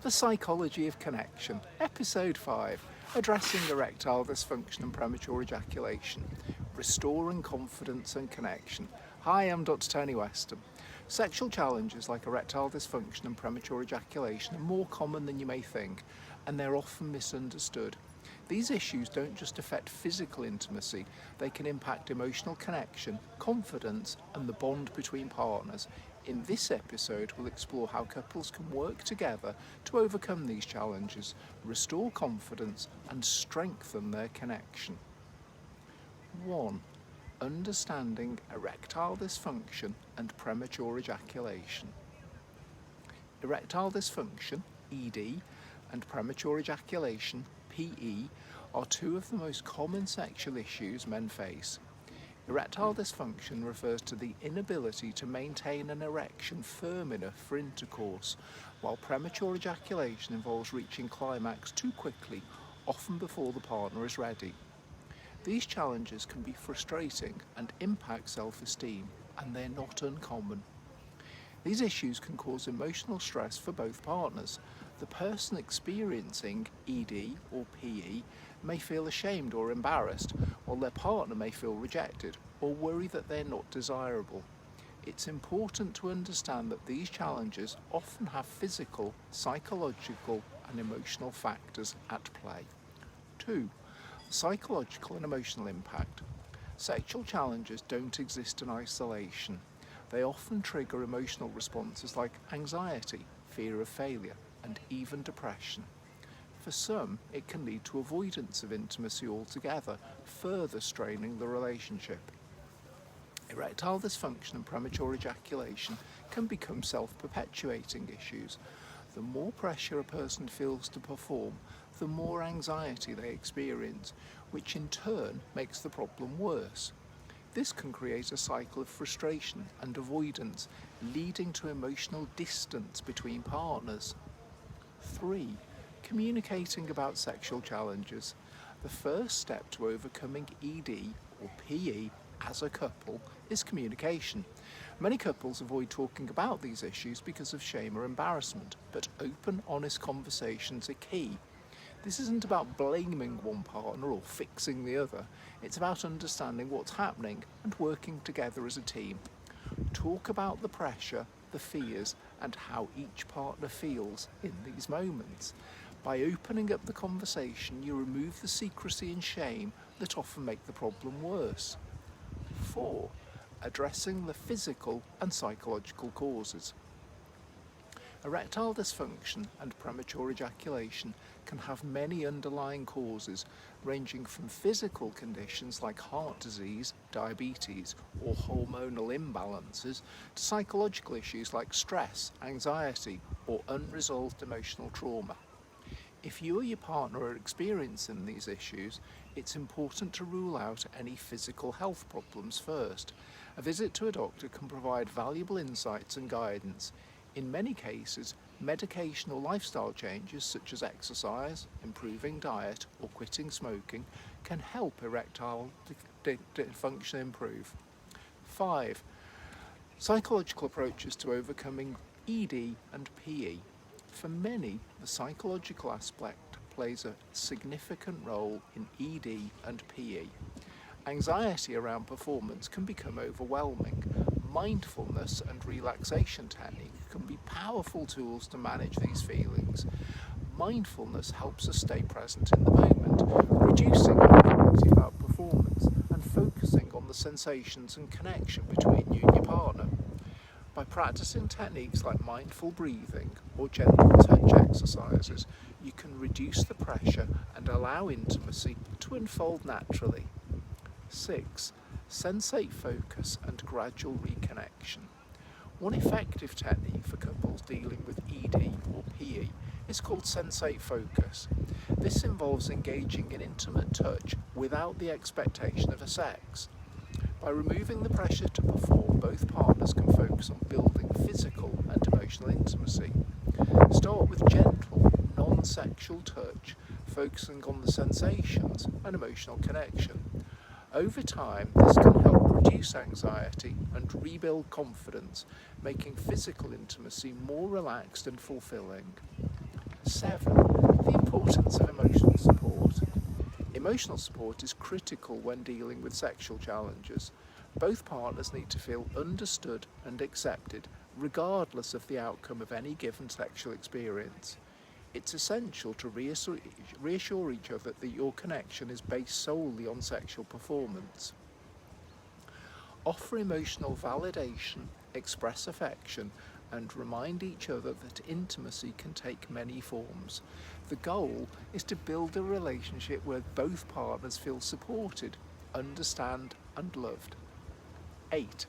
The Psychology of Connection, Episode 5, Addressing Erectile Dysfunction and Premature Ejaculation, Restoring Confidence and Connection. Hi, I'm Dr. Tony Weston. Sexual challenges like erectile dysfunction and premature ejaculation are more common than you may think, and they're often misunderstood. These issues don't just affect physical intimacy, they can impact emotional connection, confidence, and the bond between partners. In this episode, we'll explore how couples can work together to overcome these challenges, restore confidence, and strengthen their connection. 1. Understanding erectile dysfunction and premature ejaculation. Erectile dysfunction, ED, and premature ejaculation, PE, are two of the most common sexual issues men face. Erectile dysfunction refers to the inability to maintain an erection firm enough for intercourse, while premature ejaculation involves reaching climax too quickly, often before the partner is ready. These challenges can be frustrating and impact self-esteem, and they're not uncommon. These issues can cause emotional stress for both partners. The person experiencing ED or PE may feel ashamed or embarrassed, while their partner may feel rejected or worry that they're not desirable. It's important to understand that these challenges often have physical, psychological, and emotional factors at play. 2. Psychological and emotional impact. Sexual challenges don't exist in isolation. They often trigger emotional responses like anxiety, fear of failure, and even depression. For some, it can lead to avoidance of intimacy altogether, further straining the relationship. Erectile dysfunction and premature ejaculation can become self-perpetuating issues. The more pressure a person feels to perform, the more anxiety they experience, which in turn makes the problem worse. This can create a cycle of frustration and avoidance, leading to emotional distance between partners. 3. Communicating about sexual challenges. The first step to overcoming ED or PE as a couple is communication. Many couples avoid talking about these issues because of shame or embarrassment, but open, honest conversations are key. This isn't about blaming one partner or fixing the other. It's about understanding what's happening and working together as a team. Talk about the pressure, the fears, and how each partner feels in these moments. By opening up the conversation, you remove the secrecy and shame that often make the problem worse. 4. Addressing the physical and psychological causes. Erectile dysfunction and premature ejaculation can have many underlying causes, ranging from physical conditions like heart disease, diabetes, or hormonal imbalances, to psychological issues like stress, anxiety, or unresolved emotional trauma. If you or your partner are experiencing these issues, it's important to rule out any physical health problems first. A visit to a doctor can provide valuable insights and guidance. In many cases, medication or lifestyle changes such as exercise, improving diet, or quitting smoking can help erectile dysfunction improve. 5. Psychological approaches to overcoming ED and PE. For many, the psychological aspect plays a significant role in ED and PE. Anxiety around performance can become overwhelming. Mindfulness and relaxation technique can be powerful tools to manage these feelings. Mindfulness helps us stay present in the moment, reducing anxiety about performance and focusing on the sensations and connection between you and your partner. By practicing techniques like mindful breathing or gentle touch exercises, you can reduce the pressure and allow intimacy to unfold naturally. 6. Sensate Focus and gradual reconnection. One effective technique for couples dealing with ED or PE is called Sensate Focus. This involves engaging in intimate touch without the expectation of a sex. By removing the pressure to perform, both partners can focus on building physical and emotional intimacy. Start with gentle, non-sexual touch, focusing on the sensations and emotional connection. Over time, this can help reduce anxiety and rebuild confidence, making physical intimacy more relaxed and fulfilling. 7. The importance of emotional support. Emotional support is critical when dealing with sexual challenges. Both partners need to feel understood and accepted, regardless of the outcome of any given sexual experience. It's essential to reassure each other that your connection is based solely on sexual performance. Offer emotional validation, express affection, and remind each other that intimacy can take many forms. The goal is to build a relationship where both partners feel supported, understand, and loved. 8.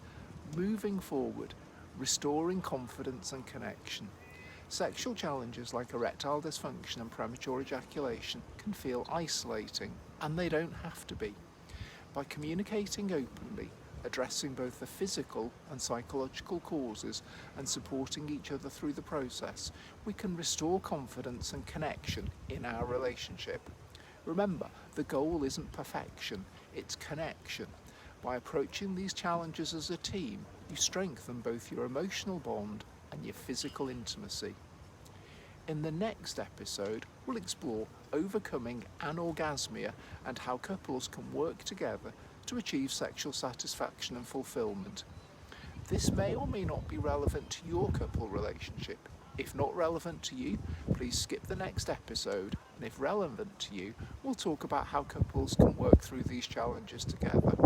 Moving forward, restoring confidence and connection. Sexual challenges like erectile dysfunction and premature ejaculation can feel isolating, and they don't have to be. By communicating openly, addressing both the physical and psychological causes, and supporting each other through the process, we can restore confidence and connection in our relationship. Remember, the goal isn't perfection, it's connection. By approaching these challenges as a team, you strengthen both your emotional bond and your physical intimacy. In the next episode, we'll explore overcoming anorgasmia and how couples can work together to achieve sexual satisfaction and fulfillment. This may or may not be relevant to your couple relationship. If not relevant to you, please skip the next episode, and if relevant to you, we'll talk about how couples can work through these challenges together.